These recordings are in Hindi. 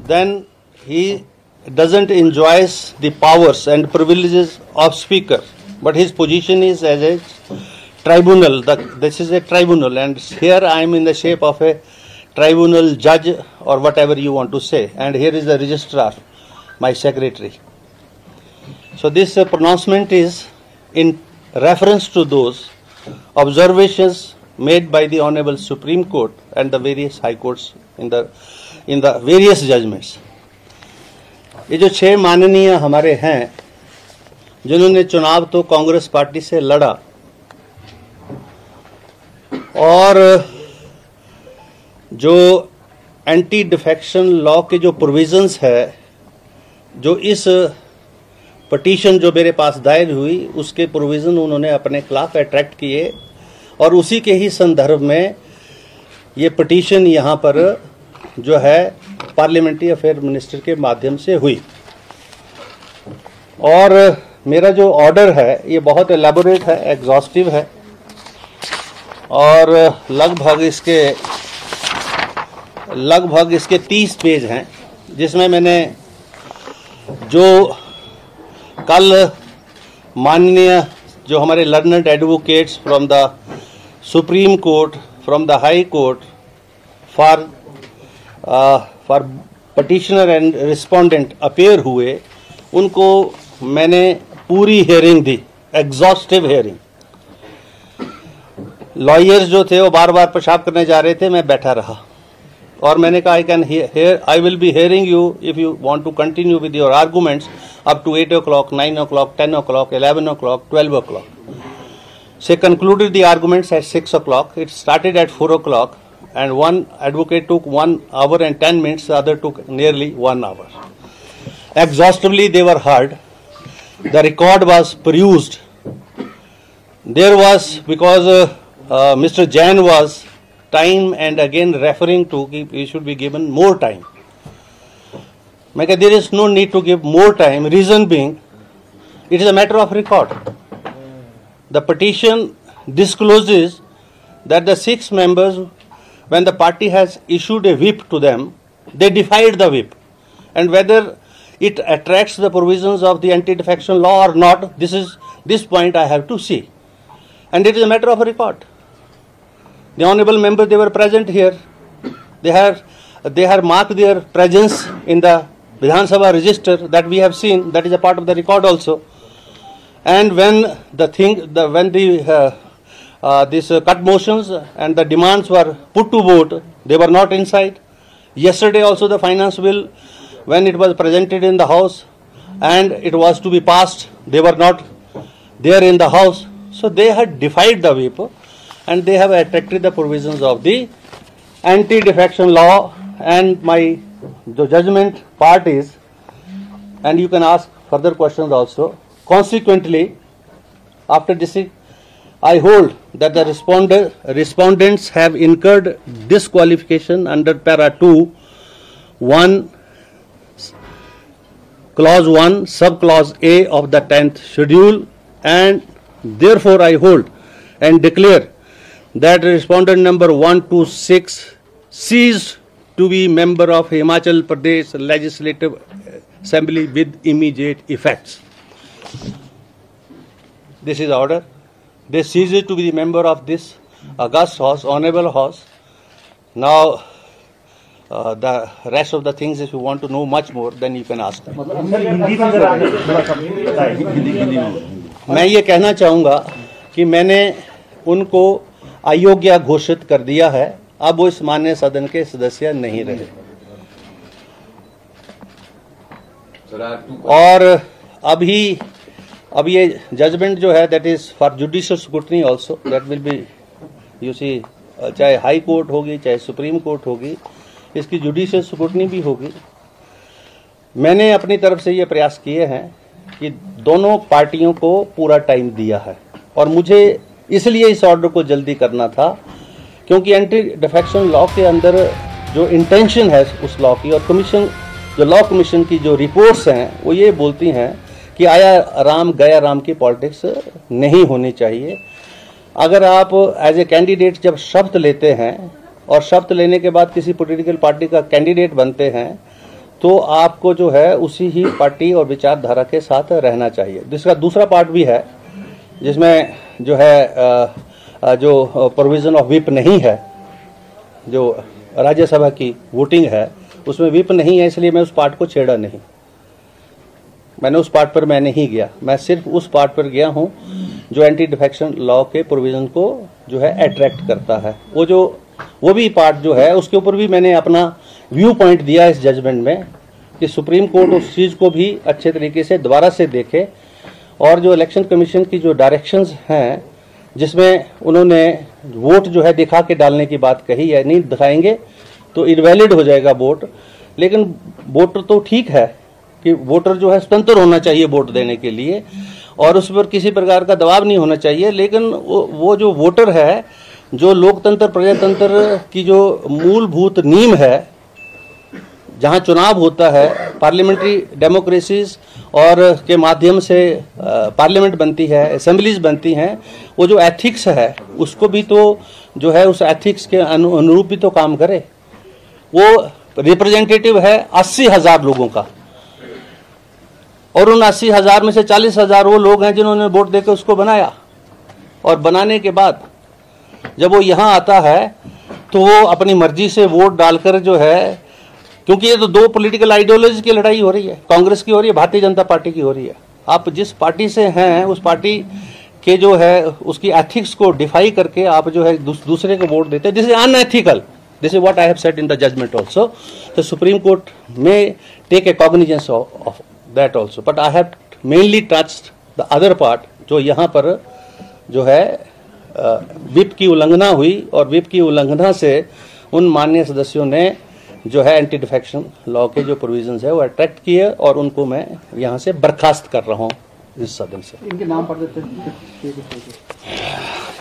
then he doesn't enjoys the powers and privileges of speaker, but his position is as a tribunal. This is a tribunal, and here I am in the shape of a tribunal judge or whatever you want to say, and here is the registrar, my secretary. So this pronouncement is in reference to those observations made by the Honorable Supreme Court and the various high courts in the various judgments. ये जो 6 माननीय हमारे हैं जिन्होंने चुनाव तो कांग्रेस पार्टी से लड़ा और जो एंटी डिफेक्शन लॉ के जो प्रोविजंस है, जो इस पिटीशन जो मेरे पास दायर हुई उसके प्रोविजन उन्होंने अपने खिलाफ अट्रैक्ट किए और उसी के ही संदर्भ में ये पिटीशन यहाँ पर जो है पार्लियामेंट्री अफेयर मिनिस्टर के माध्यम से हुई। और मेरा जो ऑर्डर है ये बहुत एलैबोरेट है, एग्जॉस्टिव है और लगभग इसके 30 पेज हैं, जिसमें मैंने जो कल माननीय जो हमारे learned advocates from the supreme court, from the high court for petitioner and respondent appear हुए, उनको मैंने पूरी हियरिंग दी, एग्जॉस्टिव हियरिंग। लॉयर्स जो थे वो बार बार पेशाब करने जा रहे थे, मैं बैठा रहा और मैंने कहा I will be hearing you if you want to continue with your arguments up to 8 o'clock, 9 o'clock, 10 o'clock, 11 o'clock, 12 o'clock. She concluded the arguments at 6 o'clock. It started at 4 o'clock and one advocate took 1 hour and 10 minutes, the other took nearly 1 hour. Exhaustively they were heard. The record was perused. There was, because Mr. Jain was time and again referring to he should be given more time. There is no need to give more time. Reason being, it is a matter of record. The petition discloses that the 6 members, when the party has issued a whip to them, they defied the whip. And whether it attracts the provisions of the anti-defection law or not, this point I have to see. And it is a matter of record. The honourable members, they were present here. They have marked their presence in the Vidhan Sabha register that we have seen. That is a part of the record also. And when these cut motions and the demands were put to vote, they were not inside. Yesterday also the finance bill, when it was presented in the House and it was to be passed, they were not there in the House. So they had defied the whip and they have attracted the provisions of the anti-defection law. And my judgment part is, and you can ask further questions also, consequently, after this, I hold that the respondents have incurred disqualification under para 2, 1, clause 1, subclause A of the 10th schedule, and therefore I hold and declare that respondent number 126 ceased to be member of Himachal Pradesh Legislative Assembly with immediate effects. This is order. They ceased to be the member of this august House, honorable House. Now, the rest of the things, if you want to know much more, then you can ask them. मैं ये कहना चाहूँगा कि मैंने उनको अयोग्य घोषित कर दिया है, अब वो इस माननीय सदन के सदस्य नहीं रहे। और अब ये जजमेंट जो है that is for judicial scrutiny also, that will be you see, चाहे हाई कोर्ट होगी चाहे सुप्रीम कोर्ट होगी, इसकी जुडिशियल स्क्रूटनी भी होगी। मैंने अपनी तरफ से ये प्रयास किए हैं कि दोनों पार्टियों को पूरा टाइम दिया है और मुझे इसलिए इस ऑर्डर को जल्दी करना था क्योंकि एंटी डिफेक्शन लॉ के अंदर जो इंटेंशन है उस लॉ की, और कमीशन जो लॉ कमीशन की जो रिपोर्ट्स हैं वो ये बोलती हैं कि आया राम गया राम की पॉलिटिक्स नहीं होनी चाहिए। अगर आप एज ए कैंडिडेट जब शपथ लेते हैं और शपथ लेने के बाद किसी पॉलिटिकल पार्टी का कैंडिडेट बनते हैं तो आपको जो है उसी ही पार्टी और विचारधारा के साथ रहना चाहिए। जिसका दूसरा पार्ट भी है जिसमें जो है जो प्रोविजन ऑफ व्हिप नहीं है, जो राज्यसभा की वोटिंग है उसमें व्हिप नहीं है, इसलिए मैं उस पार्ट को छेड़ा नहीं। मैंने उस पार्ट पर मैं नहीं गया, मैं सिर्फ उस पार्ट पर गया हूं जो एंटी डिफेक्शन लॉ के प्रोविजन को जो है अट्रैक्ट करता है। वो भी पार्ट जो है उसके ऊपर भी मैंने अपना व्यू पॉइंट दिया इस जजमेंट में कि सुप्रीम कोर्ट उस चीज को भी अच्छे तरीके से दोबारा से देखे, और जो इलेक्शन कमीशन की जो डायरेक्शंस हैं जिसमें उन्होंने वोट जो है दिखा के डालने की बात कही है, नहीं दिखाएंगे तो इनवैलिड हो जाएगा वोट। लेकिन वोटर तो ठीक है कि वोटर जो है स्वतंत्र होना चाहिए वोट देने के लिए और उस पर किसी प्रकार का दबाव नहीं होना चाहिए, लेकिन वो जो वोटर है, जो लोकतंत्र प्रजातंत्र की जो मूलभूत नींव है, जहां चुनाव होता है, पार्लियामेंट्री डेमोक्रेसीज और के माध्यम से पार्लियामेंट बनती है, असेंबलीज बनती हैं, वो जो एथिक्स है उसको भी तो जो है उस एथिक्स के अनुरूप भी तो काम करे। वो रिप्रेजेंटेटिव है 80,000 लोगों का, और उन 80,000 में से 40,000 वो लोग हैं जिन्होंने वोट देकर उसको बनाया, और बनाने के बाद जब वो यहाँ आता है तो वो अपनी मर्जी से वोट डालकर जो है, क्योंकि ये तो दो पॉलिटिकल आइडियोलॉजी की लड़ाई हो रही है, कांग्रेस की हो रही है, भारतीय जनता पार्टी की हो रही है। आप जिस पार्टी से हैं उस पार्टी के जो है उसकी एथिक्स को डिफाई करके आप जो है दूसरे को वोट देते हैं, this is unethical. This is what I have said in the judgment also. The supreme court में take a cognizance of that also, but I have mainly touched the other part, जो यहाँ पर जो है व्हिप की उल्लंघना हुई, और व्हिप की उल्लंघना से उन माननीय सदस्यों ने जो है एंटी डिफेक्शन लॉ के जो प्रोविजंस है वो अट्रैक्ट किए, और उनको मैं यहाँ से बर्खास्त कर रहा हूँ इस सदन से। इनके नाम पढ़ देते हैं।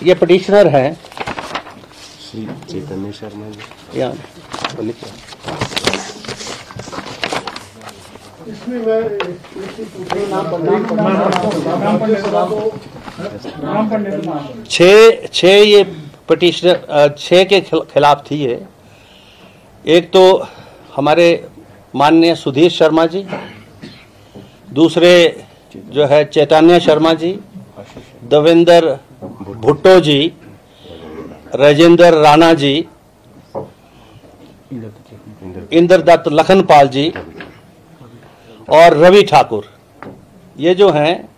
ये पिटिशनर हैं श्री चैतन्य शर्मा जी। यहाँ लिखिए। इसमें मैं छह ये पिटिशनर 6 के खिलाफ थी ये। एक तो हमारे माननीय सुधीर शर्मा जी, दूसरे जो है चैतन्य शर्मा जी, देवेंद्र भुट्टो जी, राजेंद्र राणा जी, इंद्रदत्त लखनपाल जी और रवि ठाकुर। ये जो हैं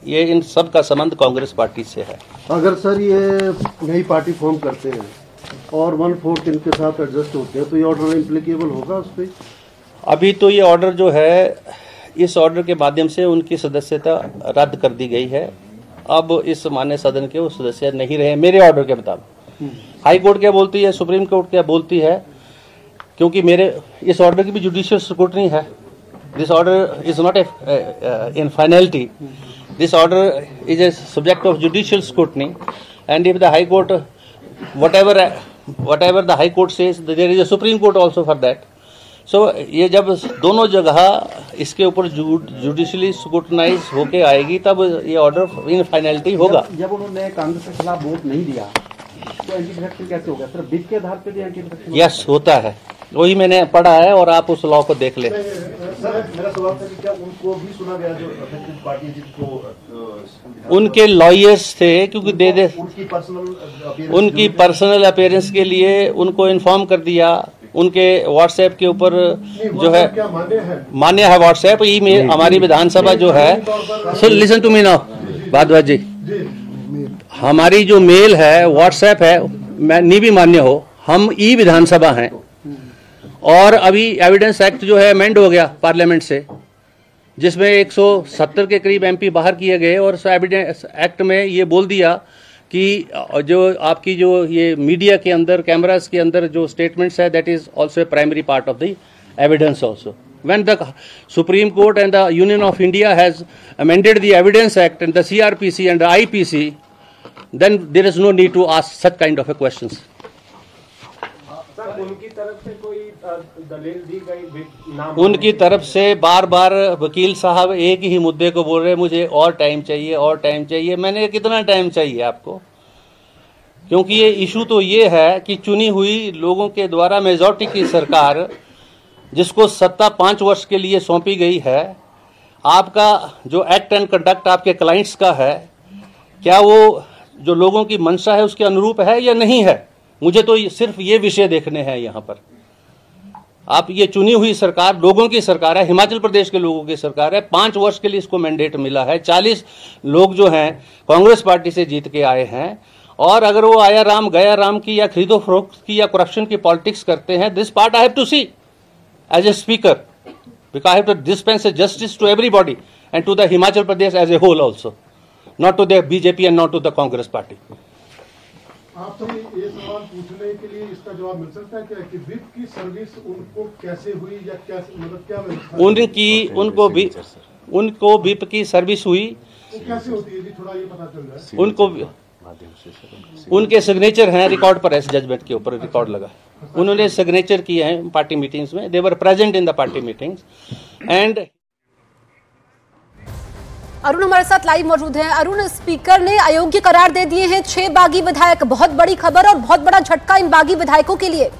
ये इन सब का संबंध कांग्रेस पार्टी से है। अगर सर ये नई पार्टी फॉर्म करते हैं और 1/4 इनके साथ एडजस्ट होते हैं तो ये ऑर्डर इम्प्लीकेबल होगा उस पर? अभी तो ये ऑर्डर जो है, इस ऑर्डर के माध्यम से उनकी सदस्यता रद्द कर दी गई है। अब इस माननीय सदन के वो सदस्य नहीं रहे मेरे ऑर्डर के मुताबिक। हाई कोर्ट क्या बोलती है, सुप्रीम कोर्ट क्या बोलती है, क्योंकि मेरे इस ऑर्डर की भी जुडिशियल स्क्रूटनी है। This order is not in finality, this order is a subject of judicial scrutiny, and if the high court whatever the high court says, there is a supreme court also for that. So ये जब दोनों जगह इसके ऊपर जुडिशली स्क्रूटनाइज होके आएगी तब ये ऑर्डर इन फाइनलिटी होगा। जब उन्होंने कांग्रेस के खिलाफ वोट नहीं दिया तो एंटी डिफेक्शन कैसे होगा? सिर्फ बिल के आधार पे भी एंटी डिफेक्शन? यस, होता है, वही मैंने पढ़ा है और आप उस लॉ को देख ले। सर मेरा सवाल था कि क्या उनको भी सुना गया जो अफेक्टेड पार्टी जिसको उनके लॉयर्स थे, क्योंकि उनकी पर्सनल अपीयरेंस के लिए उनको इन्फॉर्म कर दिया। उनके व्हाट्सएप के ऊपर जो है क्या मान्य है व्हाट्सएप ईमेल। हमारी विधानसभा जो है, so listen to me now Bharadwaj ji, हमारी जो मेल है व्हाट्सएप है, मैं नहीं भी मान्य हो, हम ई विधानसभा हैं, और अभी एविडेंस एक्ट जो है अमेंड हो गया पार्लियामेंट से, जिसमें 170 के करीब एमपी बाहर किए गए, और एविडेंस एक्ट में ये बोल दिया कि जो आपकी जो ये मीडिया के अंदर, कैमरास के अंदर जो स्टेटमेंट्स है, that is also a primary part of the evidence also. When the Supreme Court and the Union of India has amended the Evidence Act and the CRPC and the IPC, then there is no need to ask such kind of a questions. उनकी तरफ से कोई दलील दी गई? नाम उनकी तरफ से बार बार वकील साहब एक ही मुद्दे को बोल रहे हैं, मुझे और टाइम चाहिए, और टाइम चाहिए। मैंने कितना टाइम चाहिए आपको? क्योंकि ये इशू तो ये है कि चुनी हुई लोगों के द्वारा मेजॉरिटी की सरकार जिसको सत्ता 5 वर्ष के लिए सौंपी गई है, आपका जो एक्ट एंड कंडक्ट आपके क्लाइंट्स का है, क्या वो जो लोगों की मंशा है उसके अनुरूप है या नहीं है? मुझे तो सिर्फ ये विषय देखने हैं यहाँ पर। आप ये चुनी हुई सरकार लोगों की सरकार है, हिमाचल प्रदेश के लोगों की सरकार है। 5 वर्ष के लिए इसको मैंडेट मिला है। 40 लोग जो हैं कांग्रेस पार्टी से जीत के आए हैं, और अगर वो आया राम गया राम की या खरीदो फरोख्त की या करप्शन की पॉलिटिक्स करते हैं, this part I have to see as a speaker, because I have to dispense justice to everybody and to the Himachal Pradesh as a whole also, not to the BJP and not to the Congress party. आपसे ये सवाल पूछने के लिए इसका जवाब मिल सकता है क्या कि विप की सर्विस उनको कैसे हुई या कैसे, मतलब क्या व्यवस्था? उनको विप की सर्विस हुई, वो कैसे होती है जी, थोड़ा ये पता चल रहा है? उनको उनके सिग्नेचर हैं रिकॉर्ड पर, ऐसे जजमेंट के ऊपर रिकॉर्ड लगा, उन्होंने सिग्नेचर किए हैं पार्टी मीटिंग्स में, they were present in the party meetings and. Arun हमारे साथ लाइव मौजूद हैं। अरुण, स्पीकर ने अयोग्य करार दे दिए हैं 6 बागी विधायक, बहुत बड़ी खबर और बहुत बड़ा झटका इन बागी विधायकों के लिए।